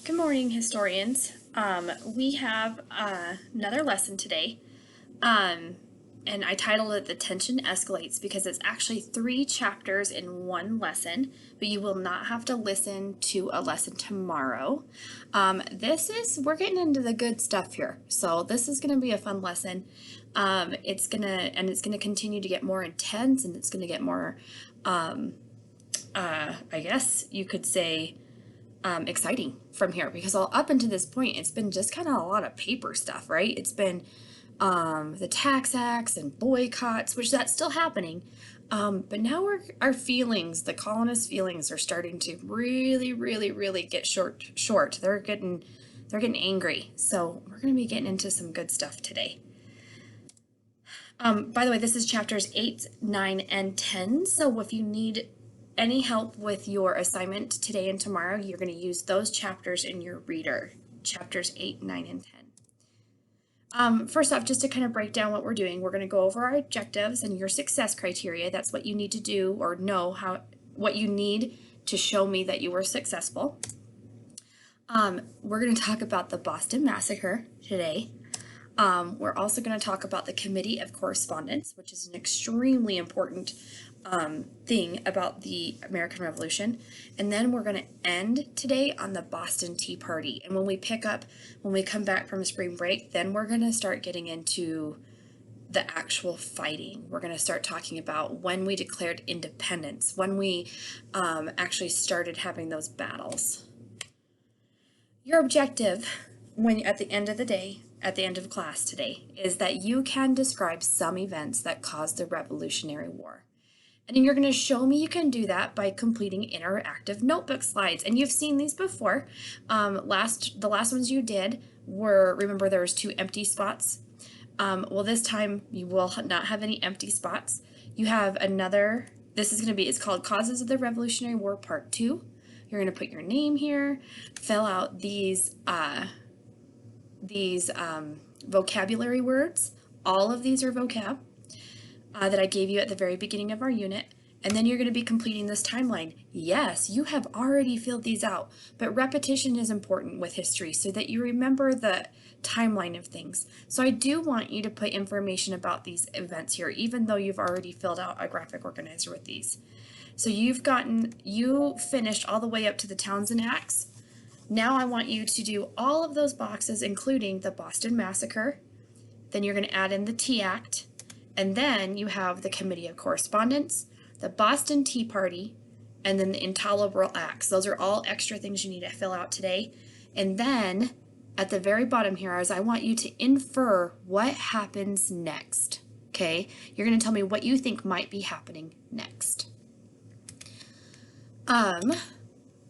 Good morning, historians. We have another lesson today, um, and I titled it The Tension Escalates because it's actually 3 chapters in one lesson, but you will not have to listen to a lesson tomorrow. We're getting into the good stuff here, so this is going to be a fun lesson. It's gonna continue to get more intense, and it's gonna get more, I guess you could say, exciting from here because all up until this point it's been just kind of a lot of paper stuff, right? It's been the tax acts and boycotts, which that's still happening, but now our feelings, the colonists' feelings, are starting to really get short. They're getting angry, so we're going to be getting into some good stuff today. By the way, this is chapters 8, 9, and 10, so if you need any help with your assignment today and tomorrow, you're going to use those chapters in your reader, chapters 8, 9, and 10. First off, just to kind of break down what we're doing, we're going to go over our objectives and your success criteria. That's what you need to do or know what you need to show me that you were successful. We're going to talk about the Boston Massacre today. We're also going to talk about the Committee of Correspondence, which is an extremely important thing about the American Revolution. And then we're going to end today on the Boston Tea Party. And when we come back from spring break, then we're going to start getting into the actual fighting. We're going to start talking about when we declared independence, when we actually started having those battles. Your objective at the end of the day, at the end of class today, is that you can describe some events that caused the Revolutionary War. And you're going to show me you can do that by completing interactive notebook slides. And you've seen these before. The last ones you did were, remember there was 2 empty spots? Well, this time you will not have any empty spots. You have another, it's called Causes of the Revolutionary War Part 2. You're going to put your name here, fill out these vocabulary words. All of these are vocab that I gave you at the very beginning of our unit. And then you're going to be completing this timeline. Yes, you have already filled these out, but repetition is important with history so that you remember the timeline of things. So I do want you to put information about these events here, even though you've already filled out a graphic organizer with these. So you finished all the way up to the Townshend Acts. Now I want you to do all of those boxes, including the Boston Massacre. Then you're going to add in the Tea Act. And then you have the Committee of Correspondence, the Boston Tea Party, and then the Intolerable Acts. Those are all extra things you need to fill out today. And then at the very bottom here is I want you to infer what happens next. Okay? You're going to tell me what you think might be happening next.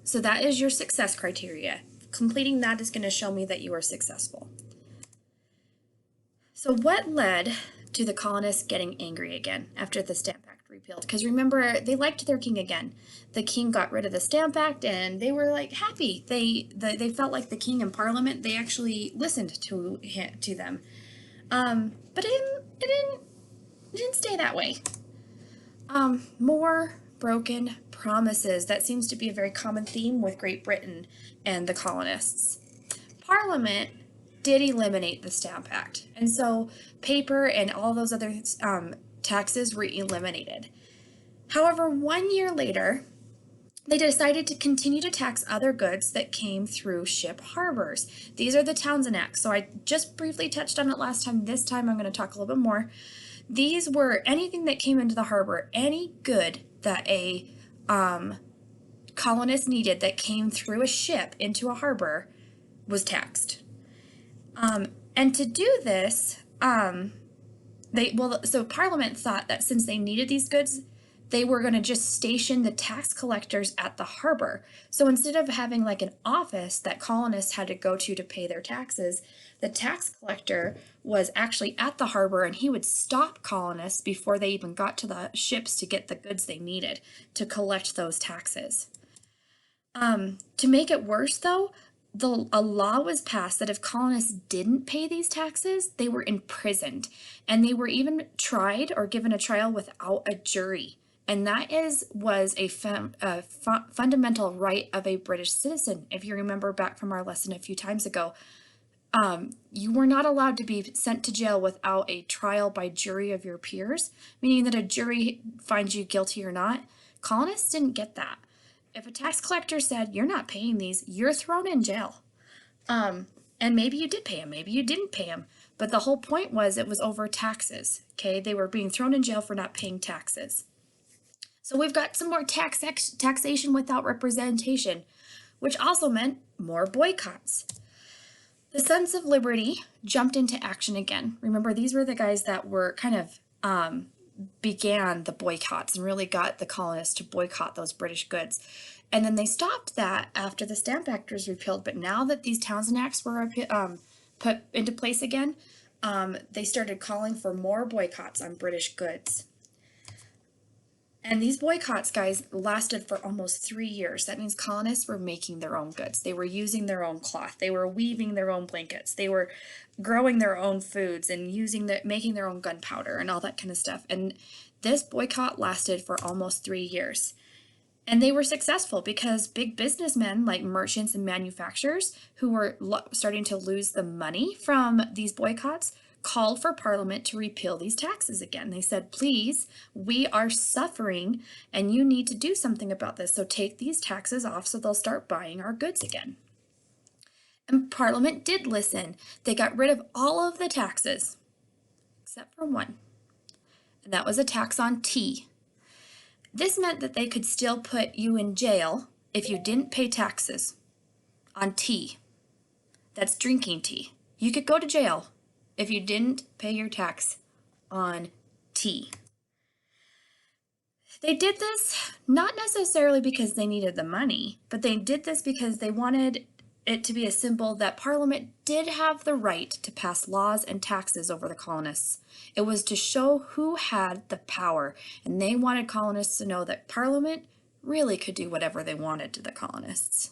So that is your success criteria. Completing that is going to show me that you are successful. So what led to the colonists getting angry again after the Stamp Act repealed? Because remember, they liked their king again. The king got rid of the Stamp Act and they were like happy. They felt like the king and Parliament, they actually listened to them. But it didn't stay that way. More broken promises. That seems to be a very common theme with Great Britain and the colonists. Parliament did eliminate the Stamp Act, and so paper and all those other taxes were eliminated. However, 1 year later, they decided to continue to tax other goods that came through ship harbors. These are the Townshend Acts. So I just briefly touched on it last time. This time I'm going to talk a little bit more. These were anything that came into the harbor, any good that a colonist needed that came through a ship into a harbor was taxed. And to do this, so Parliament thought that since they needed these goods, they were going to just station the tax collectors at the harbor. So instead of having like an office that colonists had to go to pay their taxes, the tax collector was actually at the harbor and he would stop colonists before they even got to the ships to get the goods they needed to collect those taxes. To make it worse though, a law was passed that if colonists didn't pay these taxes, they were imprisoned, and they were even tried or given a trial without a jury. and that was a fundamental right of a British citizen. If you remember back from our lesson a few times ago, you were not allowed to be sent to jail without a trial by jury of your peers, meaning that a jury finds you guilty or not. Colonists didn't get that. If a tax collector said, you're not paying these, you're thrown in jail. And maybe you did pay him, maybe you didn't pay him, but the whole point was it was over taxes, okay? They were being thrown in jail for not paying taxes. So we've got some more taxation without representation, which also meant more boycotts. The Sons of Liberty jumped into action again. Remember, these were the guys that were kind of began the boycotts and really got the colonists to boycott those British goods. And then they stopped that after the Stamp Act was repealed. But now that these Townshend Acts were put into place again, they started calling for more boycotts on British goods. And these boycotts, guys, lasted for almost 3 years. That means colonists were making their own goods. They were using their own cloth. They were weaving their own blankets. They were growing their own foods and making their own gunpowder and all that kind of stuff. And this boycott lasted for almost 3 years. And they were successful because big businessmen like merchants and manufacturers who were starting to lose the money from these boycotts called for Parliament to repeal these taxes again. They said, please, we are suffering and you need to do something about this. So take these taxes off so they'll start buying our goods again. And Parliament did listen. They got rid of all of the taxes except for one. And that was a tax on tea. This meant that they could still put you in jail if you didn't pay taxes on tea. That's drinking tea. You could go to jail if you didn't pay your tax on tea. They did this not necessarily because they needed the money, but they did this because they wanted it to be a symbol that Parliament did have the right to pass laws and taxes over the colonists. It was to show who had the power, and they wanted colonists to know that Parliament really could do whatever they wanted to the colonists.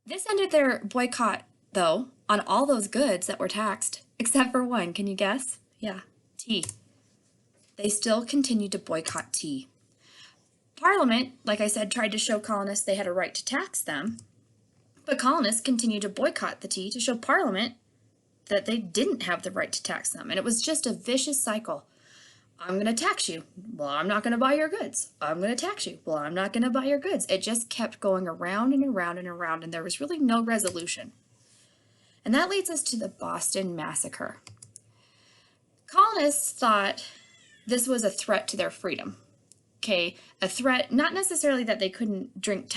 This ended their boycott, though, on all those goods that were taxed, except for one. Can you guess? Yeah, tea. They still continued to boycott tea. Parliament, like I said, tried to show colonists they had a right to tax them, but colonists continued to boycott the tea to show Parliament that they didn't have the right to tax them. And it was just a vicious cycle. I'm going to tax you. Well, I'm not going to buy your goods. I'm going to tax you. Well, I'm not going to buy your goods. It just kept going around and around and around, and there was really no resolution. And that leads us to the Boston Massacre. Colonists thought this was a threat to their freedom. Okay, a threat, not necessarily that they couldn't drink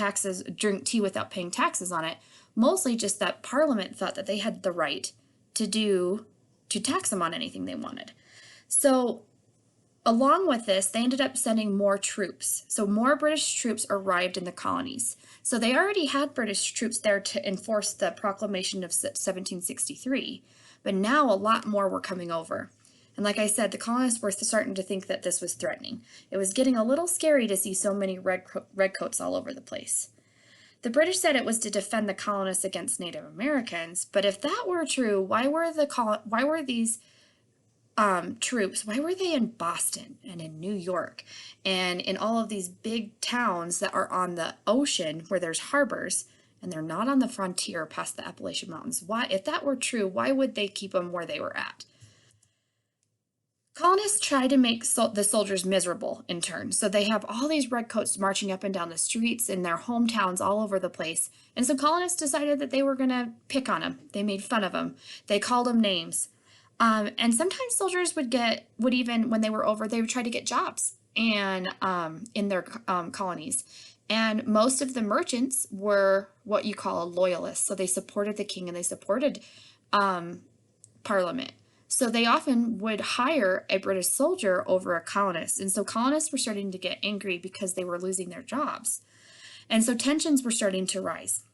tea without paying taxes on it, mostly just that Parliament thought that they had the right to tax them on anything they wanted. So along with this, they ended up sending more troops. So more British troops arrived in the colonies. So they already had British troops there to enforce the Proclamation of 1763, but now a lot more were coming over. And like I said, the colonists were starting to think that this was threatening. It was getting a little scary to see so many redcoats all over the place. The British said it was to defend the colonists against Native Americans, but if that were true, why were these troops, why were they in Boston and in New York and in all of these big towns that are on the ocean where there's harbors, and they're not on the frontier past the Appalachian Mountains? Why, if that were true, why would they keep them where they were at? Colonists tried to make the soldiers miserable in turn. So they have all these redcoats marching up and down the streets in their hometowns all over the place. And so colonists decided that they were going to pick on them. They made fun of them. They called them names. And sometimes soldiers would even, when they were over, they would try to get jobs in their colonies. And most of the merchants were what you call a loyalist. So they supported the king and they supported Parliament. So they often would hire a British soldier over a colonist. And so colonists were starting to get angry because they were losing their jobs. And so tensions were starting to rise.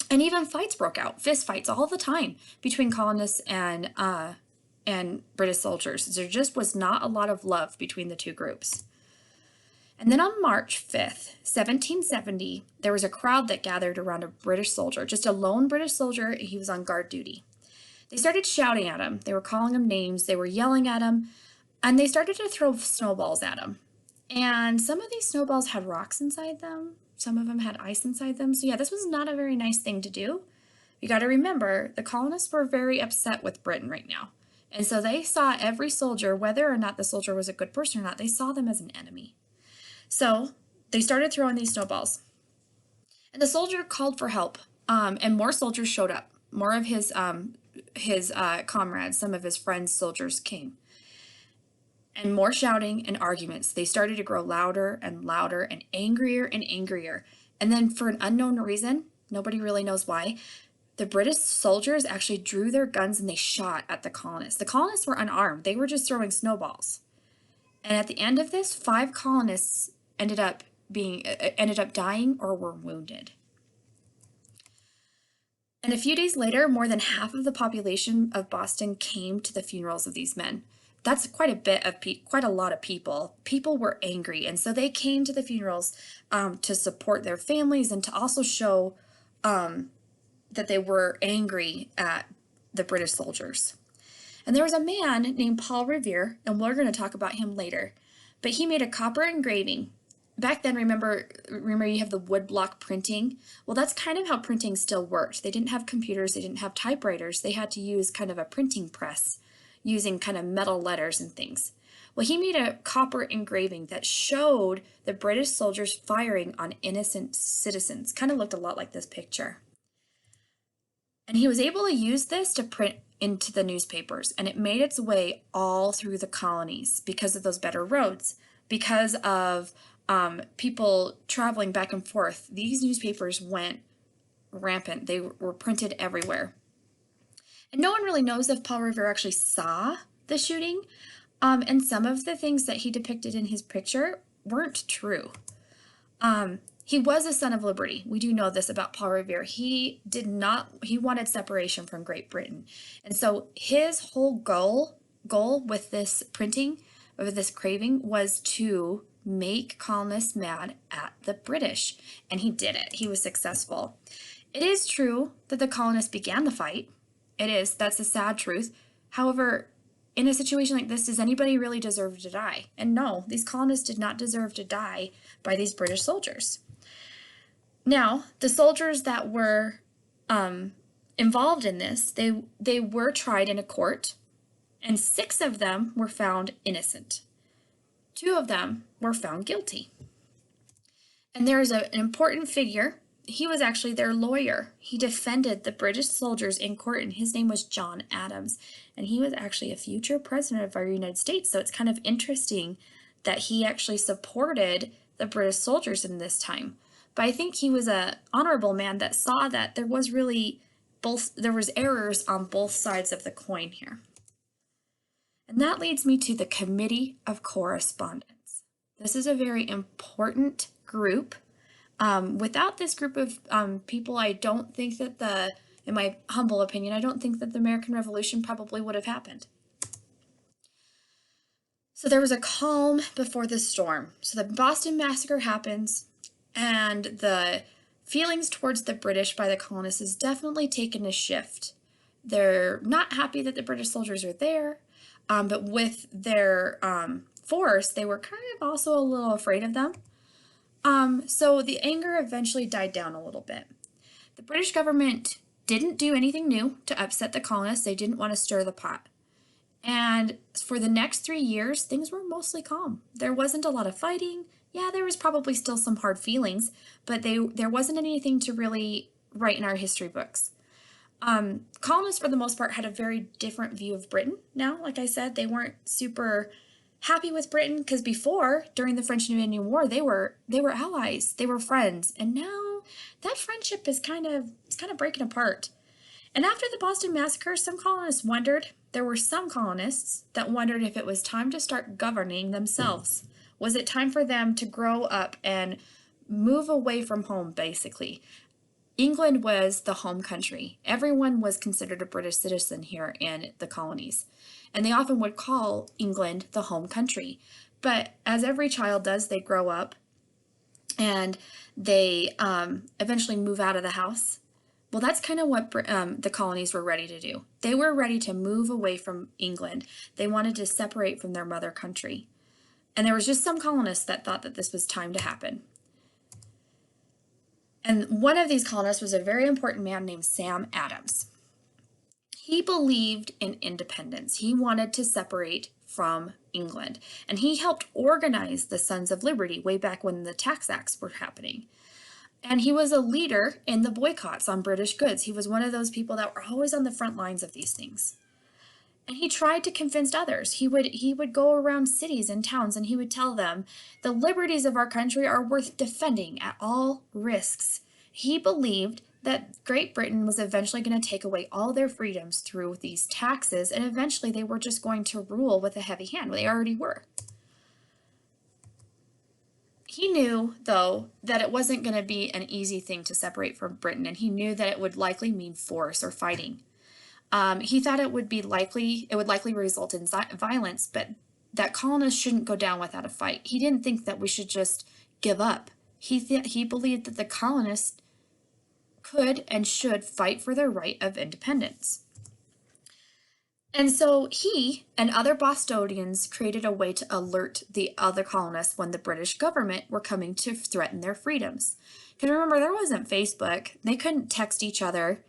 And even fights broke out, fist fights all the time between colonists and British soldiers. There just was not a lot of love between the two groups. And then on March 5th, 1770, there was a crowd that gathered around a British soldier, just a lone British soldier. He was on guard duty. They started shouting at him. They were calling him names. They were yelling at him. And they started to throw snowballs at him. And some of these snowballs had rocks inside them. Some of them had ice inside them. So yeah, this was not a very nice thing to do. You got to remember, the colonists were very upset with Britain right now. And so they saw every soldier, whether or not the soldier was a good person or not, they saw them as an enemy. So they started throwing these snowballs. And the soldier called for help, and more soldiers showed up. More of his comrades, some of his friends' soldiers came. And more shouting and arguments. They started to grow louder and louder and angrier and angrier. And then, for an unknown reason, nobody really knows why, the British soldiers actually drew their guns and they shot at the colonists. The colonists were unarmed, they were just throwing snowballs. And at the end of this, 5 colonists ended up dying or were wounded. And a few days later, more than half of the population of Boston came to the funerals of these men. That's quite a lot of people. People were angry, and so they came to the funerals to support their families and to also show that they were angry at the British soldiers. And there was a man named Paul Revere, and we're going to talk about him later, but he made a copper engraving. Back then, remember you have the woodblock printing? Well, that's kind of how printing still worked. They didn't have computers, they didn't have typewriters, they had to use kind of a printing press using kind of metal letters and things. Well, he made a copper engraving that showed the British soldiers firing on innocent citizens. Kind of looked a lot like this picture. And he was able to use this to print into the newspapers, and it made its way all through the colonies because of those better roads, because of people traveling back and forth. These newspapers went rampant. They were printed everywhere. And no one really knows if Paul Revere actually saw the shooting, and some of the things that he depicted in his picture weren't true. He was a son of liberty. We do know this about Paul Revere. He wanted separation from Great Britain. And so his whole goal with this printing, with this craving, was to make colonists mad at the British. And he did it. He was successful. It is true that the colonists began the fight. That's the sad truth. However, in a situation like this, does anybody really deserve to die? And no, these colonists did not deserve to die by these British soldiers. Now, the soldiers that were involved in this, they were tried in a court, and 6 of them were found innocent. 2 of them were found guilty. And there is an important figure. He was actually their lawyer. He defended the British soldiers in court, and his name was John Adams. And he was actually a future president of our United States, so it's kind of interesting that he actually supported the British soldiers in this time. But I think he was an honorable man that saw that there was errors on both sides of the coin here. And that leads me to the Committee of Correspondence. This is a very important group. Without this group of people, I don't think that in my humble opinion, I don't think that the American Revolution probably would have happened. So there was a calm before the storm. So the Boston Massacre happens, and the feelings towards the British by the colonists has definitely taken a shift. They're not happy that the British soldiers are there, but with their force, they were kind of also a little afraid of them. So the anger eventually died down a little bit. The British government didn't do anything new to upset the colonists. They didn't want to stir the pot. And for the next 3 years, things were mostly calm. There wasn't a lot of fighting. Yeah, there was probably still some hard feelings, but there wasn't anything to really write in our history books. Colonists, for the most part, had a very different view of Britain now. Like I said, they weren't super happy with Britain because before, during the French and Indian War, they were allies, they were friends, and now that friendship is kind of breaking apart. And after the Boston Massacre, there were some colonists that wondered if it was time to start governing themselves. Was it time for them to grow up and move away from home, basically? England was the home country. Everyone was considered a British citizen here in the colonies. And they often would call England the home country. But as every child does, they grow up and they eventually move out of the house. Well, that's kind of what the colonies were ready to do. They were ready to move away from England. They wanted to separate from their mother country. And there was just some colonists that thought that this was time to happen. And one of these colonists was a very important man named Sam Adams. He believed in independence. He wanted to separate from England. And he helped organize the Sons of Liberty way back when the tax acts were happening. And he was a leader in the boycotts on British goods. He was one of those people that were always on the front lines of these things. And he tried to convince others. He would go around cities and towns and he would tell them, the liberties of our country are worth defending at all risks. He believed that Great Britain was eventually going to take away all their freedoms through these taxes, and eventually they were just going to rule with a heavy hand. They already were. He knew, though, that it wasn't going to be an easy thing to separate from Britain, and he knew that it would likely mean force or fighting. He thought it would likely result in violence, but that colonists shouldn't go down without a fight. He didn't think that we should just give up. He believed that the colonists could and should fight for their right of independence. And so he and other Bostonians created a way to alert the other colonists when the British government were coming to threaten their freedoms. Because remember, there wasn't Facebook. They couldn't text each other.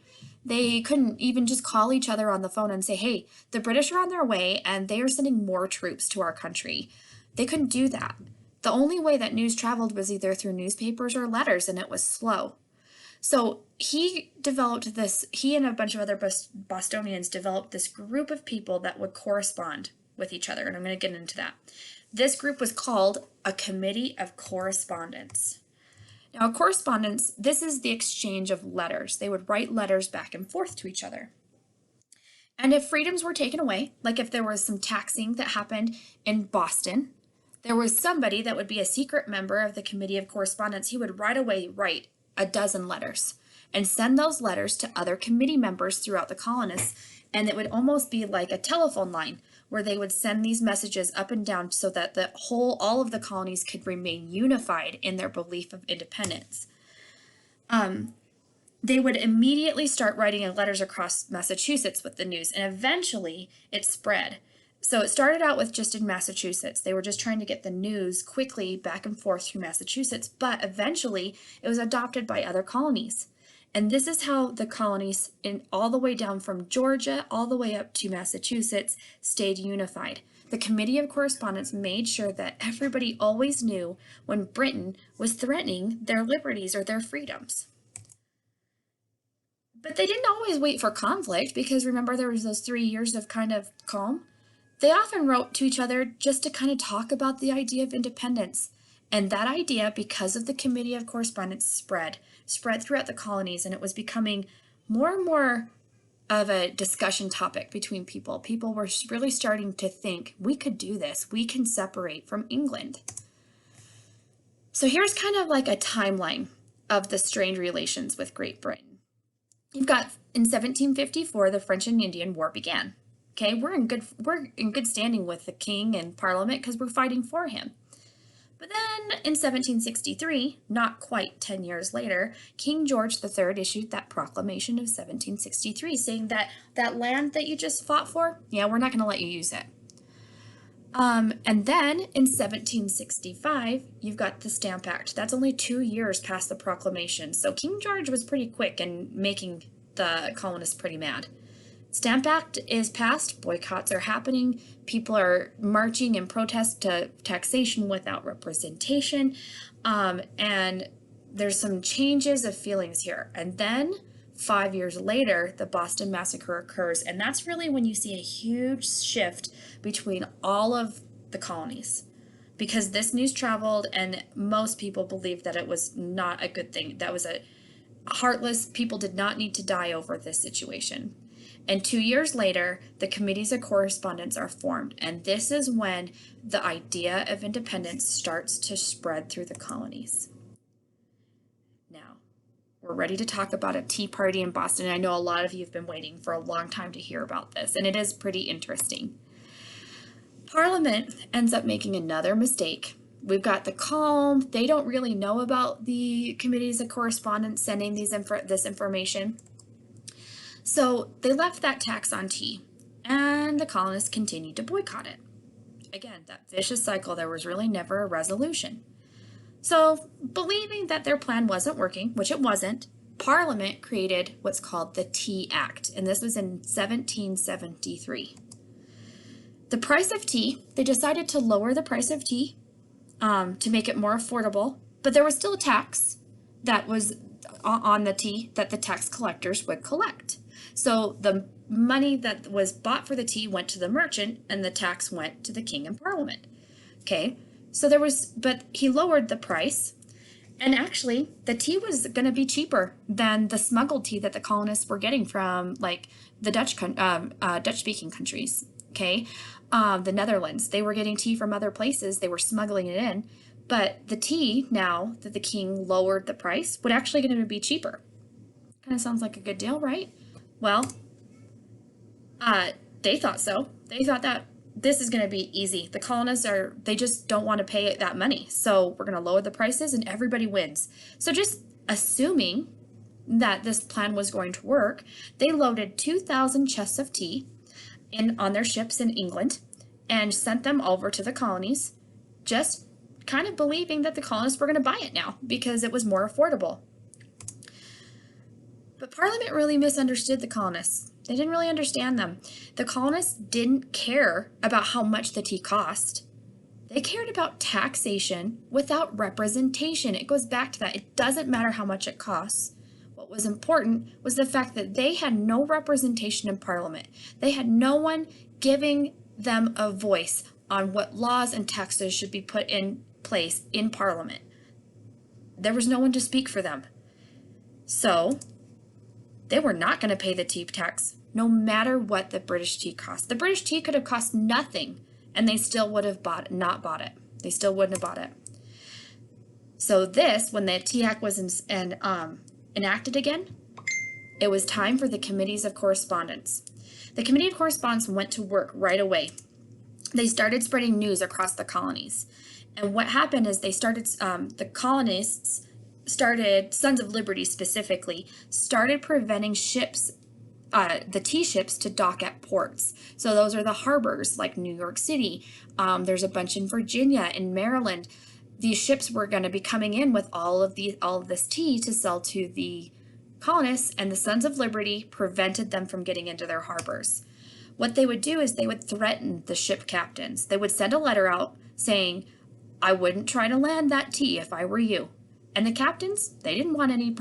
They couldn't even just call each other on the phone and say, hey, the British are on their way and they are sending more troops to our country. They couldn't do that. The only way that news traveled was either through newspapers or letters, and it was slow. So he and a bunch of other Bostonians developed this group of people that would correspond with each other, and I'm going to get into that. This group was called a Committee of Correspondence. Now, correspondence, this is the exchange of letters. They would write letters back and forth to each other. And if freedoms were taken away, like if there was some taxing that happened in Boston, there was somebody that would be a secret member of the Committee of Correspondence. He would right away write a dozen letters and send those letters to other committee members throughout the colonists. And it would almost be like a telephone line where they would send these messages up and down so that all of the colonies could remain unified in their belief of independence. They would immediately start writing letters across Massachusetts with the news, and eventually it spread. So it started out with just in Massachusetts. They were just trying to get the news quickly back and forth through Massachusetts, but eventually it was adopted by other colonies. And this is how the colonies, all the way down from Georgia, all the way up to Massachusetts, stayed unified. The Committee of Correspondence made sure that everybody always knew when Britain was threatening their liberties or their freedoms. But they didn't always wait for conflict, because remember, there was those 3 years of kind of calm. They often wrote to each other just to kind of talk about the idea of independence. And that idea, because of the Committee of Correspondence, spread throughout the colonies, and it was becoming more and more of a discussion topic between people. People were really starting to think, we could do this. We can separate from England. So here's kind of like a timeline of the strained relations with Great Britain. You've got, in 1754, the French and Indian War began. Okay, we're in good standing with the king and Parliament because we're fighting for him. But then in 1763, not quite 10 years later, King George III issued that proclamation of 1763 saying that that land that you just fought for, yeah, we're not going to let you use it. And then in 1765, you've got the Stamp Act. That's only 2 years past the proclamation. So King George was pretty quick in making the colonists pretty mad. Stamp Act is passed, boycotts are happening, people are marching in protest to taxation without representation, and there's some changes of feelings here. And then 5 years later, the Boston Massacre occurs, and that's really when you see a huge shift between all of the colonies, because this news traveled and most people believed that it was not a good thing. That was a heartless, people did not need to die over this situation. And 2 years later, the Committees of Correspondence are formed, and this is when the idea of independence starts to spread through the colonies. Now, we're ready to talk about a tea party in Boston. I know a lot of you have been waiting for a long time to hear about this, and it is pretty interesting. Parliament ends up making another mistake. We've got the calm. They don't really know about the Committees of Correspondence sending this information. So they left that tax on tea, and the colonists continued to boycott it. Again, that vicious cycle, there was really never a resolution. So, believing that their plan wasn't working, which it wasn't, Parliament created what's called the Tea Act, and this was in 1773. The price of tea, they decided to lower the price of tea to make it more affordable, but there was still a tax that was on the tea that the tax collectors would collect. So the money that was bought for the tea went to the merchant and the tax went to the king and parliament. Okay, so but he lowered the price, and actually the tea was going to be cheaper than the smuggled tea that the colonists were getting from like the Dutch speaking countries. Okay, the Netherlands, they were getting tea from other places, they were smuggling it in, but the tea, now that the king lowered the price, would actually going to be cheaper. Kind of sounds like a good deal, right? Well, they thought so. They thought that this is going to be easy. The colonists they just don't want to pay that money. So we're going to lower the prices and everybody wins. So just assuming that this plan was going to work, they loaded 2,000 chests of tea on their ships in England and sent them over to the colonies, just kind of believing that the colonists were going to buy it now because it was more affordable. But Parliament really misunderstood the colonists. They didn't really understand them. The colonists didn't care about how much the tea cost. They cared about taxation without representation. It goes back to that. It doesn't matter how much it costs. What was important was the fact that they had no representation in Parliament. They had no one giving them a voice on what laws and taxes should be put in place in Parliament. There was no one to speak for them. So they were not going to pay the tea tax, no matter what the British tea cost. The British tea could have cost nothing, and they still would have not bought it. They still wouldn't have bought it. So when the Tea Act was enacted again, it was time for the Committees of Correspondence. The Committee of Correspondence went to work right away. They started spreading news across the colonies. And what happened is the colonists Sons of Liberty specifically, started preventing ships, the tea ships, to dock at ports. So those are the harbors like New York City. There's a bunch in Virginia, in Maryland. These ships were going to be coming in with all of this tea to sell to the colonists, and the Sons of Liberty prevented them from getting into their harbors. What they would do is they would threaten the ship captains. They would send a letter out saying, "I wouldn't try to land that tea if I were you." And the captains, they didn't want any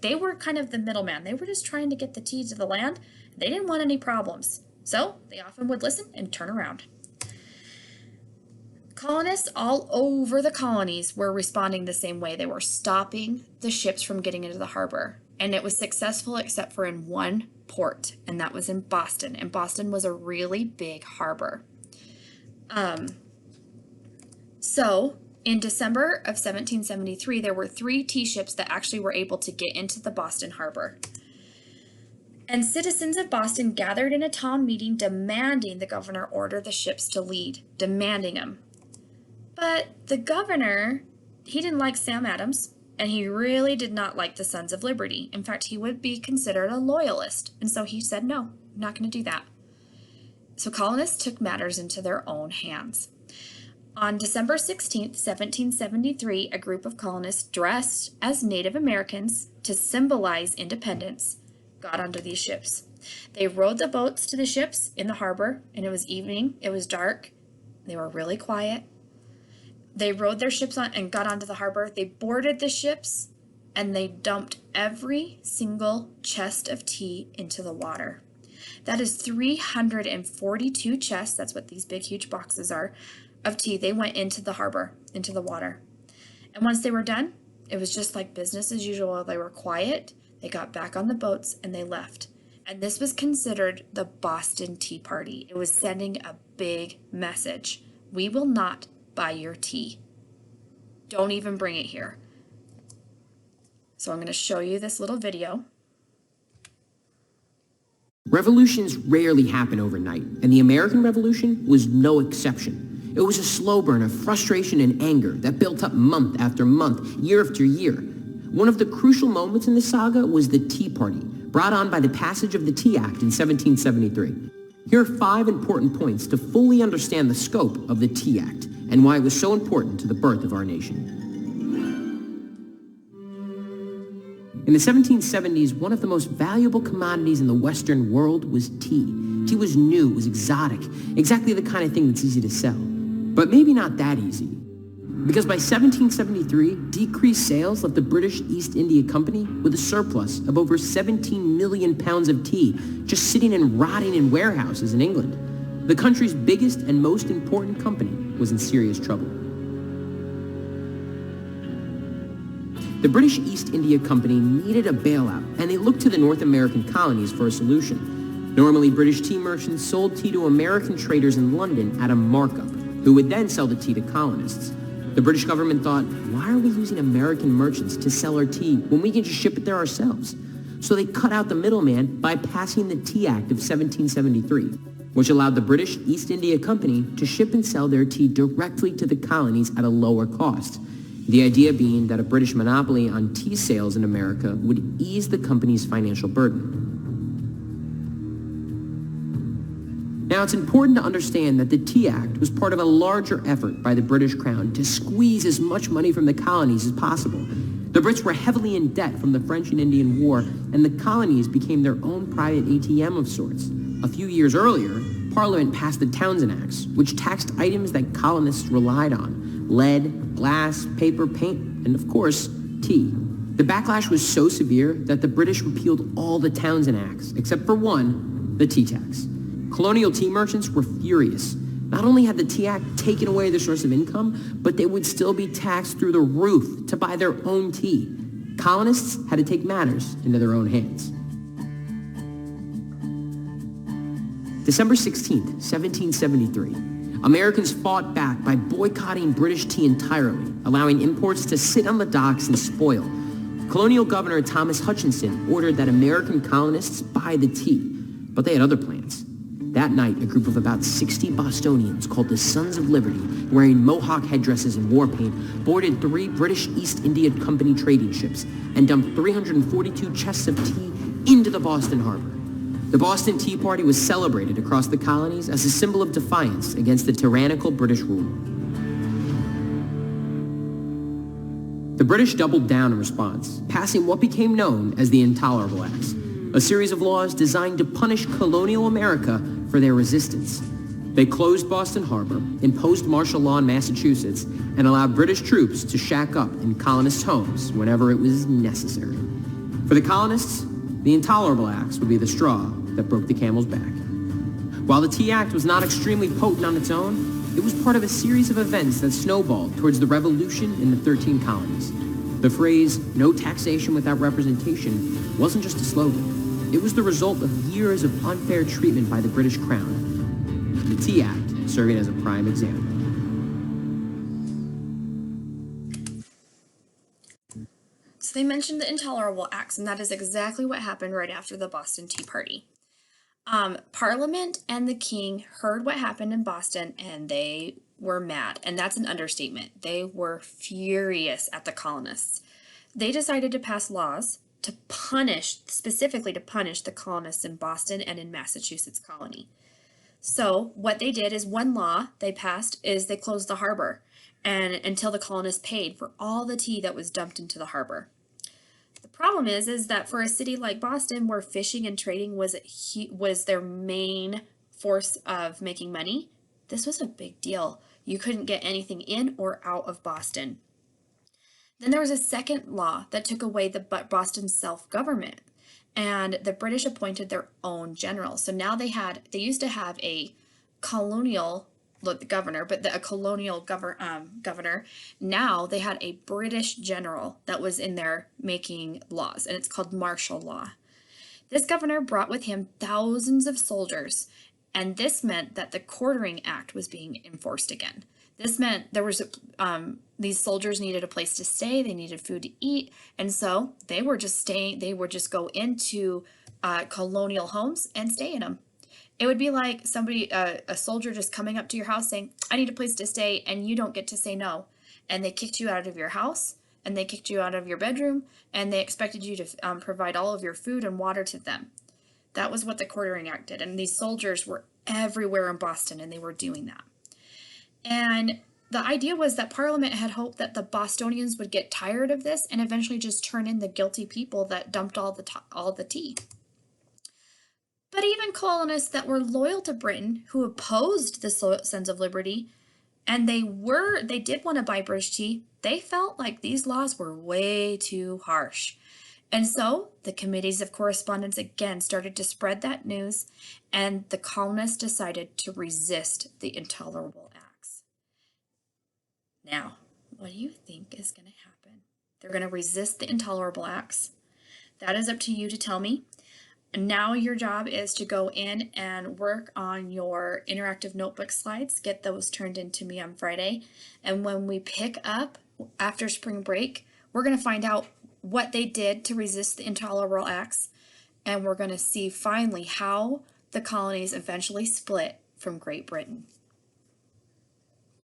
they were kind of the middleman. They were just trying to get the tea to the land. They didn't want any problems. So they often would listen and turn around. Colonists all over the colonies were responding the same way. They were stopping the ships from getting into the harbor. And it was successful except for in one port, and that was in Boston. And Boston was a really big harbor. So in December of 1773, there were 3 tea ships that actually were able to get into the Boston harbor. And citizens of Boston gathered in a town meeting demanding the governor order the ships to leave, demanding them. But the governor, he didn't like Sam Adams, and he really did not like the Sons of Liberty. In fact, he would be considered a loyalist, and so he said, "No, I'm not going to do that." So colonists took matters into their own hands. On December 16th, 1773, a group of colonists dressed as Native Americans to symbolize independence got onto these ships. They rowed the boats to the ships in the harbor, and it was evening, it was dark, they were really quiet. They rowed their ships on and got onto the harbor. They boarded the ships, and they dumped every single chest of tea into the water. That is 342 chests, that's what these big, huge boxes are, of tea. They went into the harbor, into the water. And once they were done, it was just like business as usual. They were quiet, they got back on the boats, and they left. And this was considered the Boston Tea Party. It was sending a big message. We will not buy your tea. Don't even bring it here. So I'm going to show you this little video. Revolutions rarely happen overnight, and the American Revolution was no exception. It was a slow burn of frustration and anger that built up month after month, year after year. One of the crucial moments in the saga was the Tea Party, brought on by the passage of the Tea Act in 1773. Here are 5 important points to fully understand the scope of the Tea Act and why it was so important to the birth of our nation. In the 1770s, one of the most valuable commodities in the Western world was tea. Tea was new, it was exotic, exactly the kind of thing that's easy to sell. But maybe not that easy. Because by 1773, decreased sales left the British East India Company with a surplus of over 17 million pounds of tea just sitting and rotting in warehouses in England. The country's biggest and most important company was in serious trouble. The British East India Company needed a bailout, and they looked to the North American colonies for a solution. Normally, British tea merchants sold tea to American traders in London at a markup, who would then sell the tea to colonists. The British government thought, why are we using American merchants to sell our tea when we can just ship it there ourselves? So they cut out the middleman by passing the Tea Act of 1773, which allowed the British East India Company to ship and sell their tea directly to the colonies at a lower cost. The idea being that a British monopoly on tea sales in America would ease the company's financial burden. Now, it's important to understand that the Tea Act was part of a larger effort by the British Crown to squeeze as much money from the colonies as possible. The Brits were heavily in debt from the French and Indian War, and the colonies became their own private ATM of sorts. A few years earlier, Parliament passed the Townshend Acts, which taxed items that colonists relied on: lead, glass, paper, paint, and of course, tea. The backlash was so severe that the British repealed all the Townshend Acts, except for one, the tea tax. Colonial tea merchants were furious. Not only had the Tea Act taken away their source of income, but they would still be taxed through the roof to buy their own tea. Colonists had to take matters into their own hands. December 16th, 1773. Americans fought back by boycotting British tea entirely, allowing imports to sit on the docks and spoil. Colonial Governor Thomas Hutchinson ordered that American colonists buy the tea, but they had other plans. That night, a group of about 60 Bostonians called the Sons of Liberty, wearing Mohawk headdresses and war paint, boarded 3 British East India Company trading ships and dumped 342 chests of tea into the Boston harbor. The Boston Tea Party was celebrated across the colonies as a symbol of defiance against the tyrannical British rule. The British doubled down in response, passing what became known as the Intolerable Acts, a series of laws designed to punish colonial America for their resistance. They closed Boston Harbor, imposed martial law in Massachusetts, and allowed British troops to shack up in colonists' homes whenever it was necessary. For the colonists, the Intolerable Acts would be the straw that broke the camel's back. While the Tea Act was not extremely potent on its own, it was part of a series of events that snowballed towards the revolution in the 13 colonies. The phrase, "no taxation without representation," wasn't just a slogan. It was the result of years of unfair treatment by the British Crown. The Tea Act serving as a prime example. So they mentioned the Intolerable Acts, and that is exactly what happened right after the Boston Tea Party. Parliament and the king heard what happened in Boston, and they were mad, and that's an understatement. They were furious at the colonists. They decided to pass laws to specifically to punish the colonists in Boston and in Massachusetts colony. So what they did is one law they passed is they closed the harbor and until the colonists paid for all the tea that was dumped into the harbor. The problem is that for a city like Boston, where fishing and trading was their main force of making money, this was a big deal. You couldn't get anything in or out of Boston. Then there was a second law that took away the Boston self-government, and the British appointed their own general. So now they used to have a colonial governor, but a colonial governor. Now they had a British general that was in there making laws, and it's called martial law. This governor brought with him thousands of soldiers, and this meant that the Quartering Act was being enforced again. This meant there was these soldiers needed a place to stay, they needed food to eat, and so they would just go into colonial homes and stay in them. It would be like a soldier just coming up to your house saying, "I need a place to stay," and you don't get to say no. And they kicked you out of your house, and they kicked you out of your bedroom, and they expected you to provide all of your food and water to them. That was what the Quartering Act did. And these soldiers were everywhere in Boston, and they were doing that. And the idea was that Parliament had hoped that the Bostonians would get tired of this and eventually just turn in the guilty people that dumped all the tea. But even colonists that were loyal to Britain, who opposed the Sons of Liberty, and they did want to buy British tea, they felt like these laws were way too harsh. And so the committees of correspondence again started to spread that news, and the colonists decided to resist the Intolerable Acts. Now, what do you think is going to happen? They're going to resist the Intolerable Acts. That is up to you to tell me. And now your job is to go in and work on your interactive notebook slides, get those turned into me on Friday. And when we pick up after spring break, we're going to find out what they did to resist the Intolerable Acts. And we're going to see finally how the colonies eventually split from Great Britain.